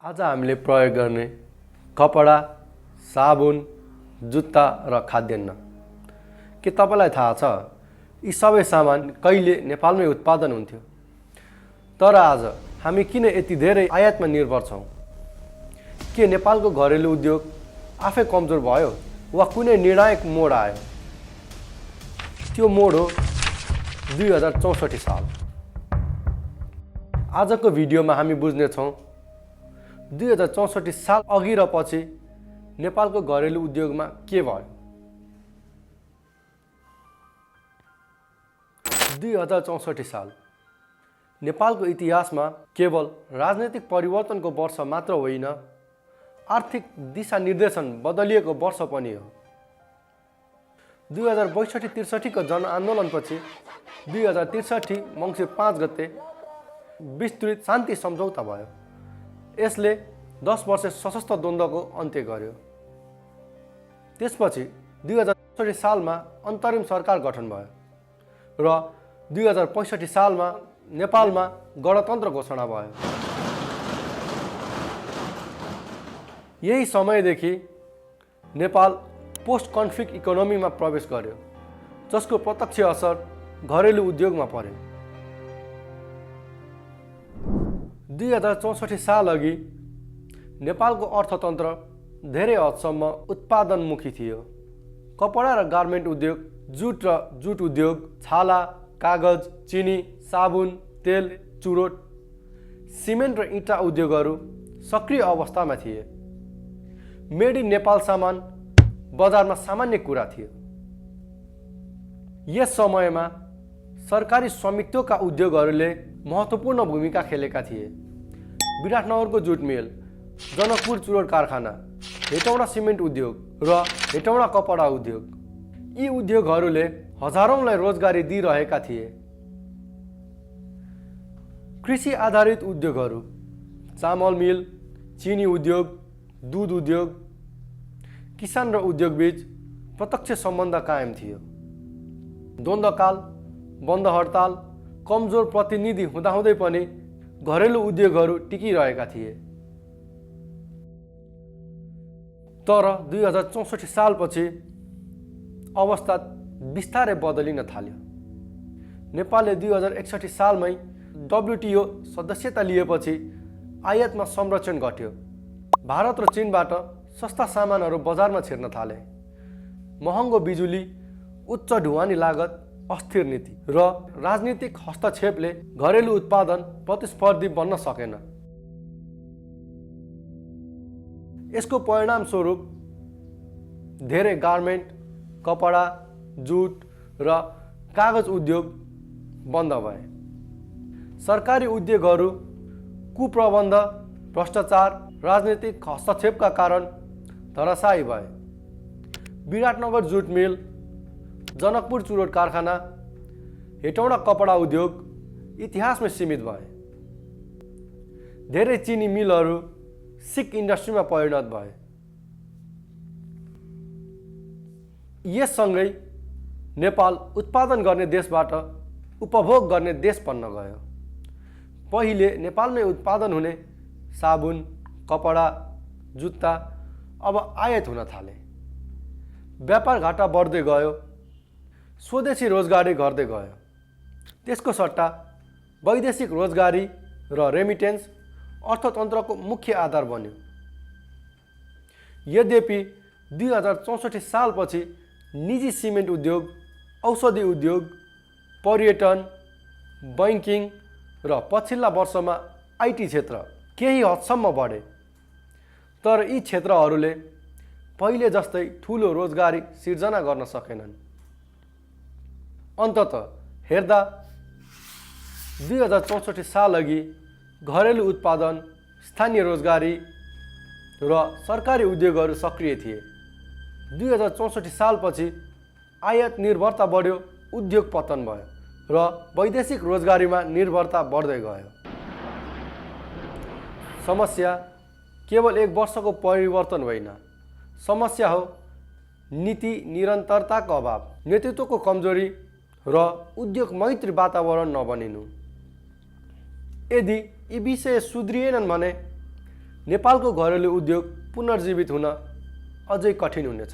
आज हामीले प्रयोग गर्ने कपडा, साबुन, जुत्ता र खाद्यान्न के तपाईलाई थाहा छ यी सबै सामान कहिले नेपालमै उत्पादन हुन्थ्यो? तर आज हामी किन यति धेरै आयातमा निर्भर छौं? के नेपालको घरेलु उद्योग आफै कमजोर भयो वा कुनै निर्णायक मोड आयो? त्यो मोड हो 2064 साल। आजको भिडियोमा हामी बुझ्ने छौं 2064 साल अघि र पछि नेपालको घरेलु उद्योगमा के भयो। 2064 साल नेपालको इतिहासमा केवल राजनैतिक परिवर्तनको वर्ष मात्र होइन, आर्थिक दिशा निर्देशन बदलिएको वर्ष पनि हो। 2062-63 को जनआन्दोलनपछि 2063 मङ्सिर 5 गते विस्तृत शान्ति सम्झौता भयो। यसले 10 वर्ष सशस्त्र द्वन्द्वको अन्त्य गर्यो। त्यसपछि 2064 सालमा अन्तरिम सरकार गठन भयो र 2065 सालमा नेपालमा गणतन्त्र घोषणा भयो। यही समयदेखि नेपाल पोस्ट कन्फ्लिक्ट इकोनोमीमा प्रवेश गर्यो, जसको प्रत्यक्ष असर घरेलु उद्योगमा पर्यो। 2064 साल अघि नेपालको अर्थतन्त्र धेरै हदसम्म उत्पादनमुखी थियो। कपडा र गार्मेन्ट उद्योग, जुट र जुट उद्योग, छाला, कागज, चिनी, साबुन, तेल, चुरोट, सिमेन्ट र इँटा उद्योगहरू सक्रिय अवस्थामा थिए। मेड इन नेपाल सामान बजारमा सामान्य कुरा थियो। यस समयमा सरकारी स्वामित्वका उद्योगहरूले महत्त्वपूर्ण भूमिका खेलेका थिए। विराटनगरको जुट मिल, जनकपुर चुरोट कारखाना, हेटौडा सिमेन्ट उद्योग र हेटौडा कपडा उद्योग, यी उद्योगहरूले हजारौंलाई रोजगारी दिइरहेका थिए। कृषि आधारित उद्योगहरू, चामल मिल, चिनी उद्योग, दूध उद्योग, किसान र उद्योग बीच प्रत्यक्ष सम्बन्ध कायम थियो। द्वन्द्वकाल, बन्द हडताल, कमजोर प्रतिनिधि हुँदाहुँदै पनि घरेलु उद्योगहरू टिकिरहेका थिए। तर 2064 सालपछि अवस्था बिस्तारै बदलिन थाल्यो। नेपालले 2061 सालमै WTO सदस्यता लिएपछि आयातमा संरक्षण घट्यो। भारत र चीनबाट सस्ता सामानहरू बजारमा छिर्न थाले। महँगो बिजुली, उच्च ढुवानी लागत, अस्थिर नीति र राजनीतिक हस्तक्षेपले घरेलु उत्पादन प्रतिस्पर्धी बन्न सकेन। यसको परिणाम स्वरूप धेरै गार्मेन्ट, कपडा, जुट र कागज उद्योग बन्द भए। सरकारी उद्योगहरू कुप्रबन्ध, भ्रष्टाचार, राजनीतिक हस्तक्षेपका कारण धराशायी भए। विराटनगर जुट मिल, जनकपुर चुरोट कारखाना, हेटौडा कपडा उद्योग इतिहासमै सीमित भए। धेरै चिनी मिलहरू सिक इन्डस्ट्रीमा परिणत भए। यससँगै नेपाल उत्पादन गर्ने देशबाट उपभोग गर्ने देश बन्न गयो। पहिले नेपालमै उत्पादन हुने साबुन, कपडा, जुत्ता अब आयात हुन थाले। व्यापार घाटा बढ्दै गयो, स्वदेशी रोजगारी घट्दै गयो। त्यसको सट्टा वैदेशिक रोजगारी र रेमिटेन्स अर्थतन्त्रको मुख्य आधार बन्यो। यद्यपि 2064 सालपछि निजी सिमेन्ट उद्योग, औषधि उद्योग, पर्यटन, बैंकिङ र पछिल्ला वर्षमा IT क्षेत्र केही हदसम्म बढे। तर यी क्षेत्रहरूले पहिले जस्तै ठूलो रोजगारी सिर्जना गर्न सकेनन्। अन्ततः हेर्दा 2064 साल अघि घरेलु उत्पादन, स्थानीय रोजगारी र सरकारी उद्योगहरू सक्रिय थिए। 2064 सालपछि आयात निर्भरता बढ्यो, उद्योग पतन भयो र वैदेशिक रोजगारीमा निर्भरता बढ्दै गयो। समस्या केवल एक वर्षको परिवर्तन होइन, समस्या हो नीति निरन्तरताको अभाव, नेतृत्वको कमजोरी र उद्योग मैत्री वातावरण नबनिनु। यदि यी विषय सुध्रिएनन् भने नेपालको घरेलु उद्योग पुनर्जीवित हुन अझै कठिन हुनेछ।